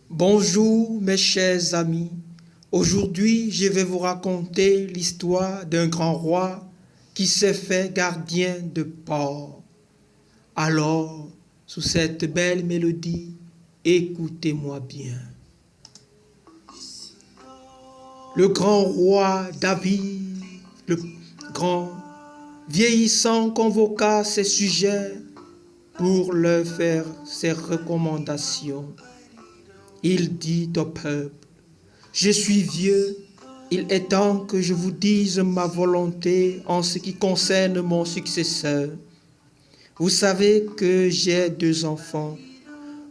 Bonjour mes chers amis, aujourd'hui je vais vous raconter l'histoire d'un grand roi qui s'est fait gardien de port. Alors, sous cette belle mélodie, écoutez-moi bien. Le grand roi David, le grand vieillissant, convoqua ses sujets pour leur faire ses recommandations. Il dit au peuple, « Je suis vieux, il est temps que je vous dise ma volonté en ce qui concerne mon successeur. Vous savez que j'ai 2 enfants.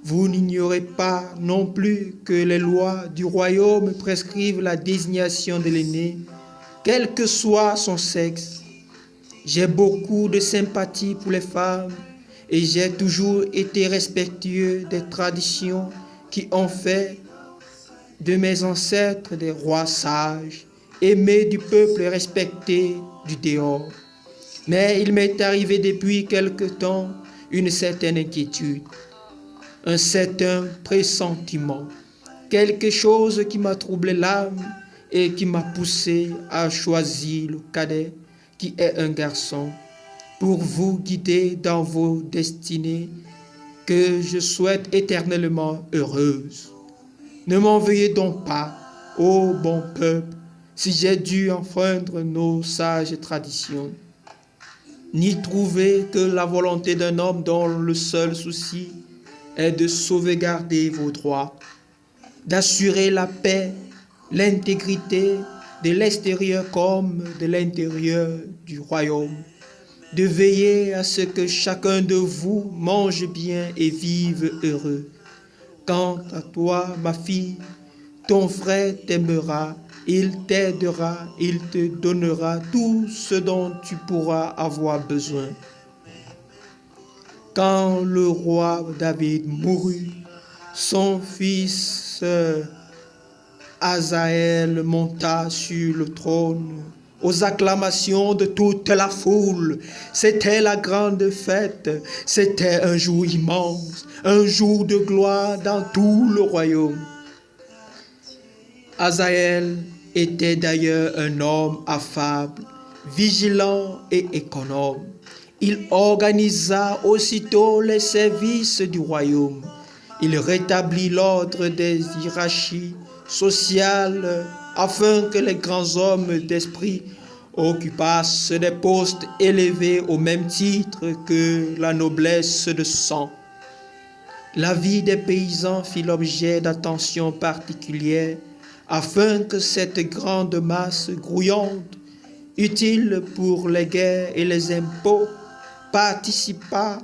Vous n'ignorez pas non plus que les lois du royaume prescrivent la désignation de l'aîné, quel que soit son sexe. J'ai beaucoup de sympathie pour les femmes et j'ai toujours été respectueux des traditions qui ont fait de mes ancêtres des rois sages, aimés du peuple et respectés du dehors. Mais il m'est arrivé depuis quelque temps une certaine inquiétude, un certain pressentiment, quelque chose qui m'a troublé l'âme et qui m'a poussé à choisir le cadet, qui est un garçon, pour vous guider dans vos destinées que je souhaite éternellement heureuse. Ne m'en veuillez donc pas, ô bon peuple, si j'ai dû enfreindre nos sages traditions, ni trouver que la volonté d'un homme dont le seul souci est de sauvegarder vos droits, d'assurer la paix, l'intégrité de l'extérieur comme de l'intérieur du royaume, de veiller à ce que chacun de vous mange bien et vive heureux. Quant à toi, ma fille, ton frère t'aimera, il t'aidera, il te donnera tout ce dont tu pourras avoir besoin. » Quand le roi David mourut, son fils Azaël monta sur le trône aux acclamations de toute la foule. C'était la grande fête, c'était un jour immense, un jour de gloire dans tout le royaume. Azaël était d'ailleurs un homme affable, vigilant et économe. Il organisa aussitôt les services du royaume. Il rétablit l'ordre des hiérarchies sociales afin que les grands hommes d'esprit occupassent des postes élevés au même titre que la noblesse de sang. La vie des paysans fit l'objet d'attention particulière afin que cette grande masse grouillante, utile pour les guerres et les impôts, participât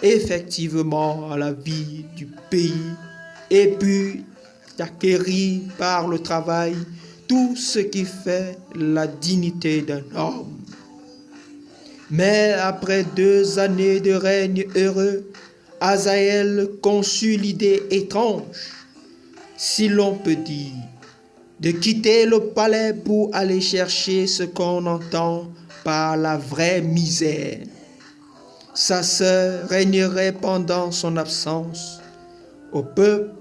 effectivement à la vie du pays et put acquérir par le travail tout ce qui fait la dignité d'un homme. Mais après 2 années de règne heureux, Azaël conçut l'idée étrange, si l'on peut dire, de quitter le palais pour aller chercher ce qu'on entend par la vraie misère. Sa sœur régnerait pendant son absence. Au peuple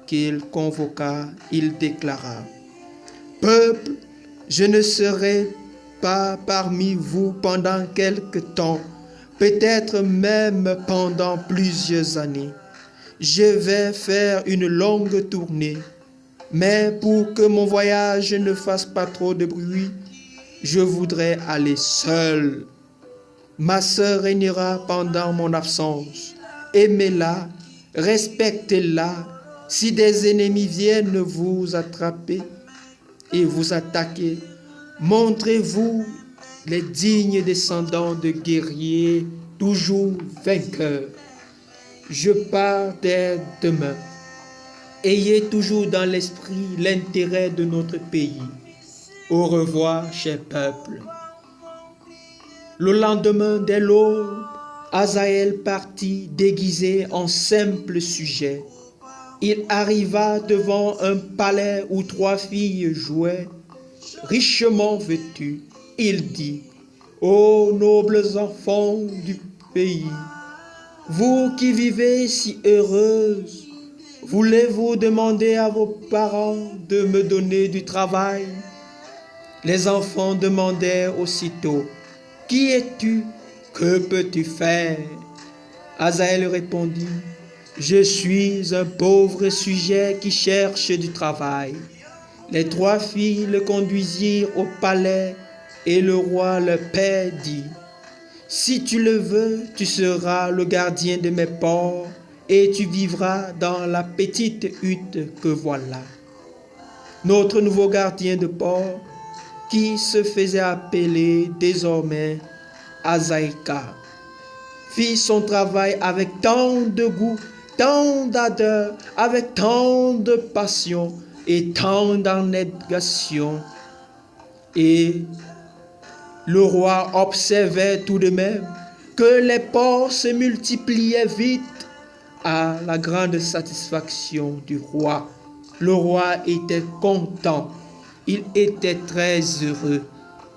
qu'il convoqua, il déclara, « Peuple, je ne serai pas parmi vous pendant quelque temps, peut-être même pendant plusieurs années. Je vais faire une longue tournée, mais pour que mon voyage ne fasse pas trop de bruit, je voudrais aller seul. Ma sœur régnera pendant mon absence. Aimez-la, respectez-la. Si des ennemis viennent vous attraper et vous attaquer, montrez-vous les dignes descendants de guerriers, toujours vainqueurs. Je pars dès demain. Ayez toujours dans l'esprit l'intérêt de notre pays. Au revoir, cher peuple. » Le lendemain, dès l'aube, Azaël partit déguisé en simple sujet. Il arriva devant un palais où 3 filles jouaient, richement vêtues. Il dit, « Ô nobles enfants du pays, vous qui vivez si heureuses, voulez-vous demander à vos parents de me donner du travail? Les enfants demandèrent aussitôt, qui es-tu? Que peux-tu faire? Azaël répondit, je suis un pauvre sujet qui cherche du travail. Les 3 filles le conduisirent au palais et le roi le père dit, si tu le veux, tu seras le gardien de mes porcs et tu vivras dans la petite hutte que voilà. Notre nouveau gardien de porcs, qui se faisait appeler désormais Azaïka, fit son travail avec tant de goût, tant d'ardeur, avec tant de passion et tant d'abnégation. Et le roi observait tout de même que les porcs se multipliaient vite à la grande satisfaction du roi. Le roi était content, il était très heureux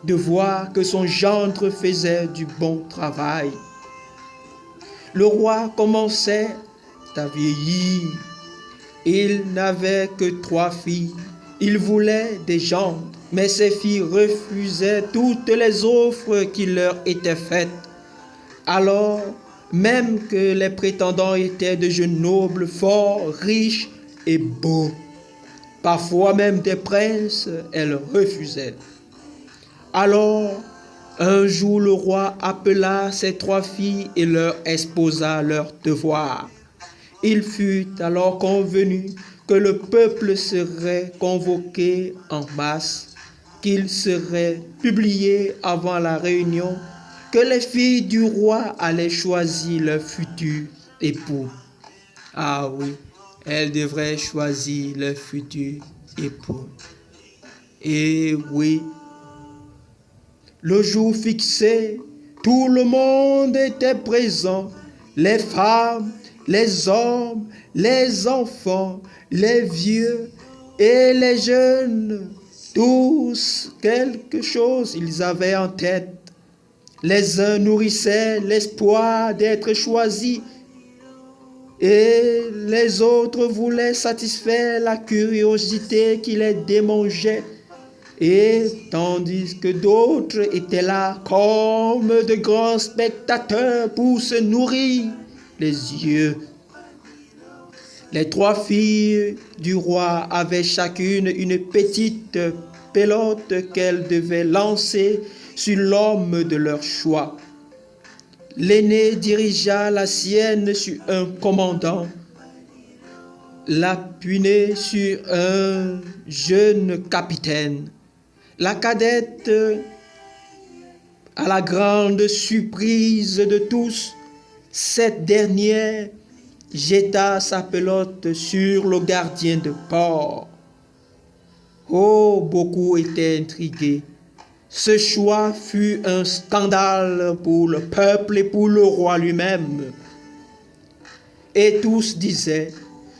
de voir que son gendre faisait du bon travail. Le roi commençait à vieillir. Il n'avait que 3 filles. Il voulait des gendres, mais ses filles refusaient toutes les offres qui leur étaient faites. Alors, même que les prétendants étaient de jeunes nobles, forts, riches et beaux, parfois même des princes, elles refusaient. Alors, un jour, le roi appela ses 3 filles et leur exposa leurs devoirs. Il fut alors convenu que le peuple serait convoqué en masse, qu'il serait publié avant la réunion, que les filles du roi allaient choisir leur futur époux. Ah oui, elles devraient choisir leur futur époux. Et oui, le jour fixé, tout le monde était présent, les femmes, les hommes, les enfants, les vieux et les jeunes, tous quelque chose ils avaient en tête. Les uns nourrissaient l'espoir d'être choisis et les autres voulaient satisfaire la curiosité qui les démangeait. Et tandis que d'autres étaient là comme de grands spectateurs pour se nourrir les yeux. Les 3 filles du roi avaient chacune une petite pelote qu'elles devaient lancer sur l'homme de leur choix. L'aînée dirigea la sienne sur un commandant, la puînée sur un jeune capitaine. La cadette, à la grande surprise de tous, cette dernière jeta sa pelote sur le gardien de port. Oh, beaucoup étaient intrigués. Ce choix fut un scandale pour le peuple et pour le roi lui-même. Et tous disaient,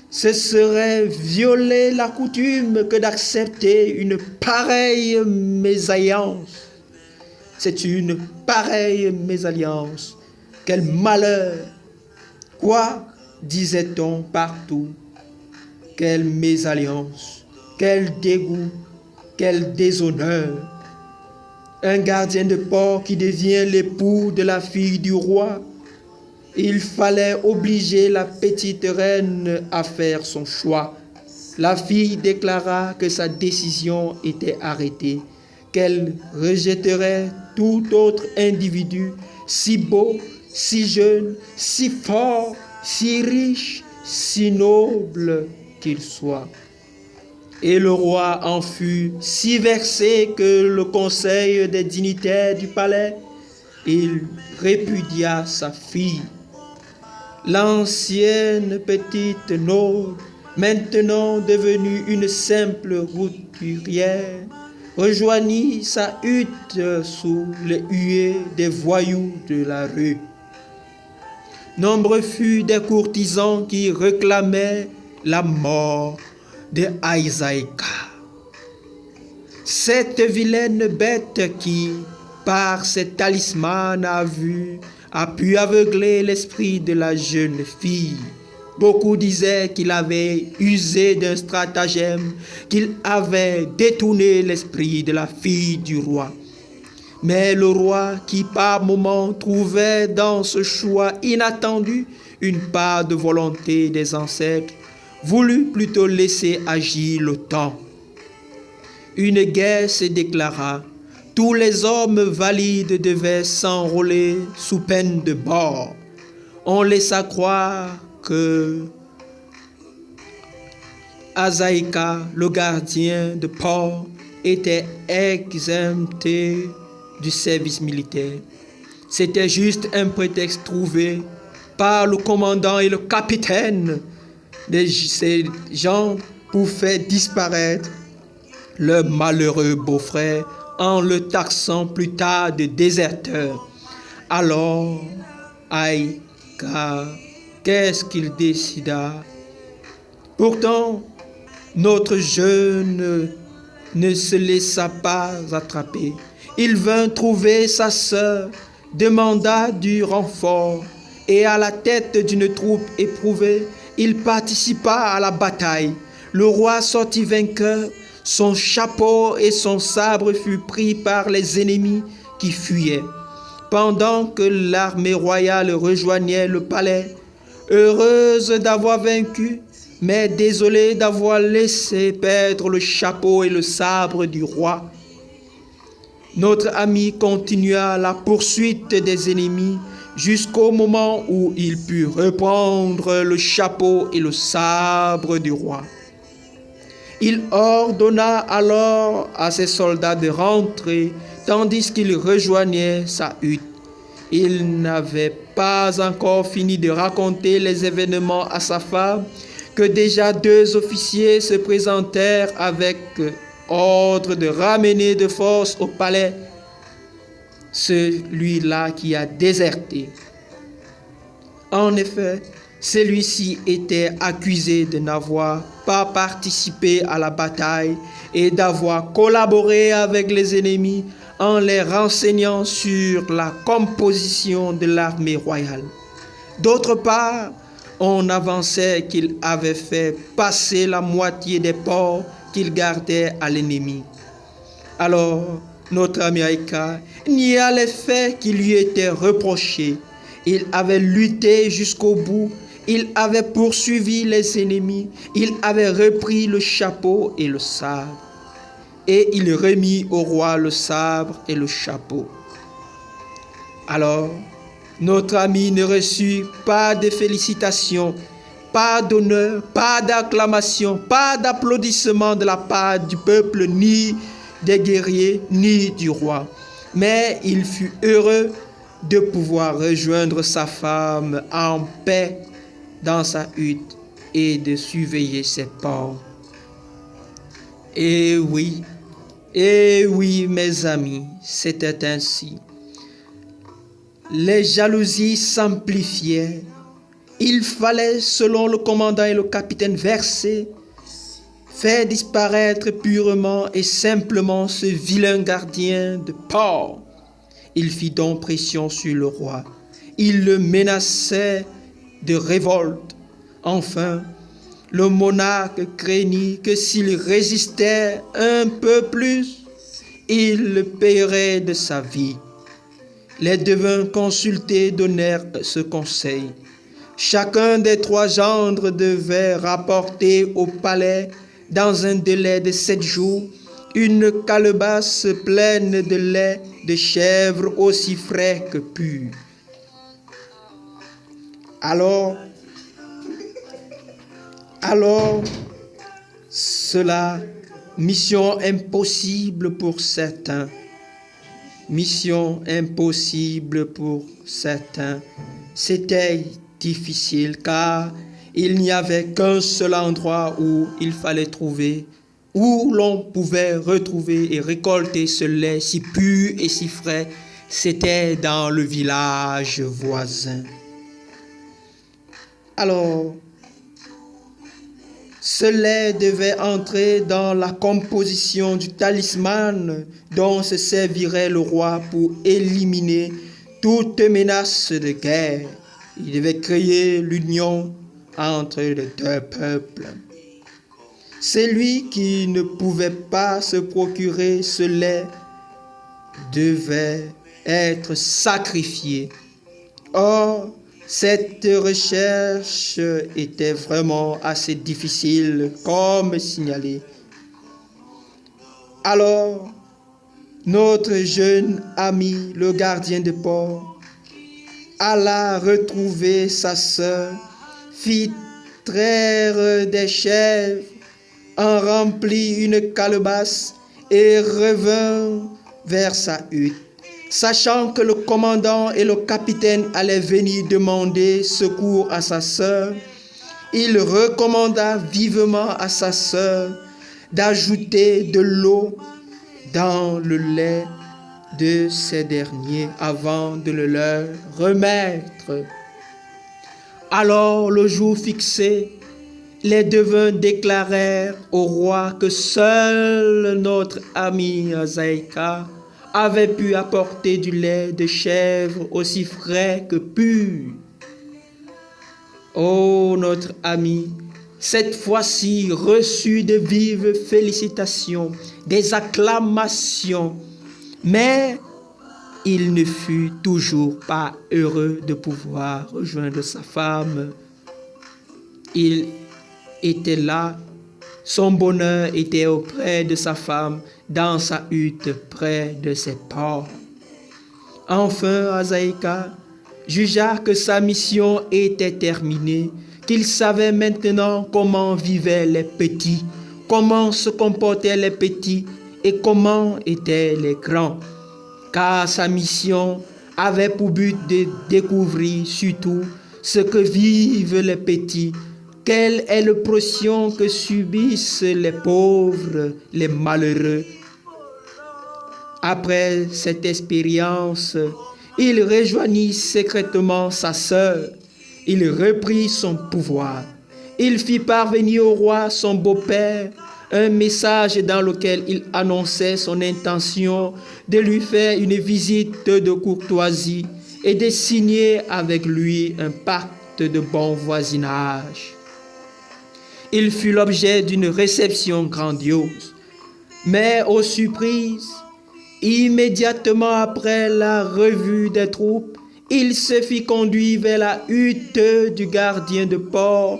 ce serait violer la coutume que d'accepter une pareille mésalliance. C'est une pareille mésalliance. Quel malheur! Quoi, disait-on partout? Quelle mésalliance! Quel dégoût! Quel déshonneur! Un gardien de port qui devient l'époux de la fille du roi. Il fallait obliger la petite reine à faire son choix. La fille déclara que sa décision était arrêtée, qu'elle rejetterait tout autre individu, si beau, si jeune, si fort, si riche, si noble qu'il soit. Et le roi en fut si vexé que le conseil des dignitaires du palais, il répudia sa fille. L'ancienne petite noble, maintenant devenue une simple routurière, rejoignit sa hutte sous les huées des voyous de la rue. Nombreux furent des courtisans qui réclamaient la mort de Azaïka. Cette vilaine bête qui, par ses talismans, a pu aveugler l'esprit de la jeune fille. Beaucoup disaient qu'il avait usé d'un stratagème, qu'il avait détourné l'esprit de la fille du roi. Mais le roi, qui par moments trouvait dans ce choix inattendu une part de volonté des ancêtres, voulut plutôt laisser agir le temps. Une guerre se déclara. Tous les hommes valides devaient s'enrôler sous peine de mort. On laissa croire que Azaïka, le gardien de port, était exempté du service militaire. C'était juste un prétexte trouvé par le commandant et le capitaine de ces gens pour faire disparaître leur malheureux beau-frère en le taxant plus tard de déserteur. Alors, Aïka, qu'est-ce qu'il décida? Pourtant, notre jeune ne se laissa pas attraper. Il vint trouver sa sœur, demanda du renfort, et à la tête d'une troupe éprouvée, il participa à la bataille. Le roi sortit vainqueur, son chapeau et son sabre furent pris par les ennemis qui fuyaient. Pendant que l'armée royale rejoignait le palais, heureuse d'avoir vaincu, mais désolée d'avoir laissé perdre le chapeau et le sabre du roi, notre ami continua la poursuite des ennemis jusqu'au moment où il put reprendre le chapeau et le sabre du roi. Il ordonna alors à ses soldats de rentrer, tandis qu'il rejoignait sa hutte. Il n'avait pas encore fini de raconter les événements à sa femme que déjà 2 officiers se présentèrent avec ordre de ramener de force au palais celui-là qui a déserté. En effet, celui-ci était accusé de n'avoir pas participé à la bataille et d'avoir collaboré avec les ennemis en les renseignant sur la composition de l'armée royale. D'autre part, on avançait qu'il avait fait passer la moitié des ports qu'il gardait à l'ennemi. Alors, notre ami Aïka nia les faits qui lui étaient reprochés. Il avait lutté jusqu'au bout, il avait poursuivi les ennemis, il avait repris le chapeau et le sabre. Et il remit au roi le sabre et le chapeau. Alors, notre ami ne reçut pas de félicitations, pas d'honneur, pas d'acclamation, pas d'applaudissements de la part du peuple, ni des guerriers, ni du roi. Mais il fut heureux de pouvoir rejoindre sa femme en paix dans sa hutte et de surveiller ses porcs. Et oui, mes amis, c'était ainsi. Les jalousies s'amplifiaient. Il fallait, selon le commandant et le capitaine versés, faire disparaître purement et simplement ce vilain gardien de port. Il fit donc pression sur le roi. Il le menaçait de révolte. Enfin, le monarque craignit que s'il résistait un peu plus, il le paierait de sa vie. Les devins consultés donnèrent ce conseil. Chacun des 3 gendres devait rapporter au palais, dans un délai de 7 jours, une calebasse pleine de lait de chèvre aussi frais que pur. Alors, cela, mission impossible pour certains. Mission impossible pour certains. C'était difficile car il n'y avait qu'un seul endroit où il fallait trouver, où l'on pouvait retrouver et récolter ce lait si pur et si frais. C'était dans le village voisin. Alors, ce lait devait entrer dans la composition du talisman dont se servirait le roi pour éliminer toute menace de guerre. Il devait créer l'union entre les deux peuples. Celui qui ne pouvait pas se procurer ce lait devait être sacrifié. Or, cette recherche était vraiment assez difficile, comme signalé. Alors, notre jeune ami, le gardien de port, alla retrouver sa sœur, fit traire des chèvres, en remplit une calebasse et revint vers sa hutte. Sachant que le commandant et le capitaine allaient venir demander secours à sa sœur, il recommanda vivement à sa sœur d'ajouter de l'eau dans le lait de ces derniers avant de le leur remettre. Alors, le jour fixé, les devins déclarèrent au roi que seul notre ami Azaïka avait pu apporter du lait de chèvre aussi frais que pur. Oh, notre ami, cette fois-ci reçut de vives félicitations, des acclamations, mais il ne fut toujours pas heureux de pouvoir rejoindre sa femme. Il était là, son bonheur était auprès de sa femme, dans sa hutte, près de ses porcs. Enfin, Azaïka jugea que sa mission était terminée, qu'il savait maintenant comment vivaient les petits, comment se comportaient les petits et comment étaient les grands, car sa mission avait pour but de découvrir surtout ce que vivent les petits, quelle est l'oppression que subissent les pauvres, les malheureux. Après cette expérience, il rejoignit secrètement sa sœur. Il reprit son pouvoir. Il fit parvenir au roi, son beau-père, un message dans lequel il annonçait son intention de lui faire une visite de courtoisie et de signer avec lui un pacte de bon voisinage. Il fut l'objet d'une réception grandiose. Mais aux surprises, immédiatement après la revue des troupes, il se fit conduire vers la hutte du gardien de port,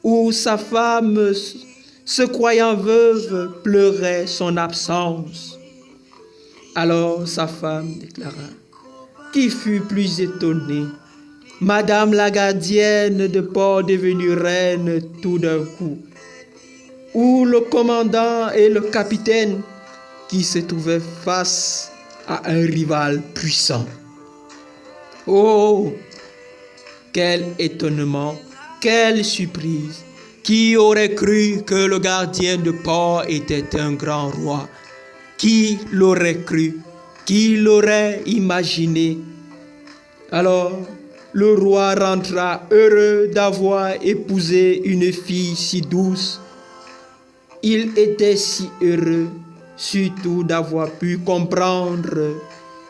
où sa femme, se croyant veuve, pleurait son absence. Alors sa femme déclara, qui fut plus étonnée, Madame la gardienne de port devenue reine tout d'un coup, ou le commandant et le capitaine qui se trouvaient face à un rival puissant. Oh, quel étonnement, quelle surprise! Qui aurait cru que le gardien de port était un grand roi? Qui l'aurait cru? Qui l'aurait imaginé? Alors, le roi rentra heureux d'avoir épousé une fille si douce. Il était si heureux, surtout d'avoir pu comprendre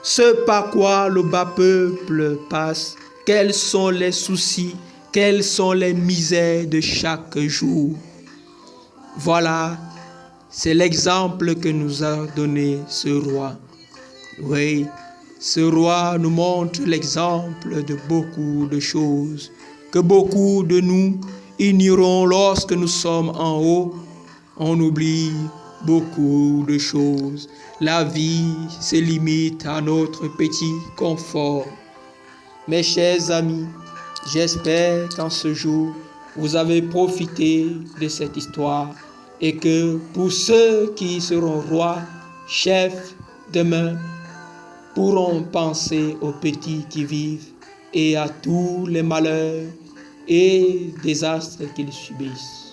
ce par quoi le bas peuple passe, quels sont les soucis, quelles sont les misères de chaque jour. Voilà, c'est l'exemple que nous a donné ce roi. Oui, ce roi nous montre l'exemple de beaucoup de choses que beaucoup de nous ignorons lorsque nous sommes en haut. On oublie beaucoup de choses. La vie se limite à notre petit confort. Mes chers amis, j'espère qu'en ce jour, vous avez profité de cette histoire et que pour ceux qui seront rois, chefs demain, pourront penser aux petits qui vivent et à tous les malheurs et désastres qu'ils subissent.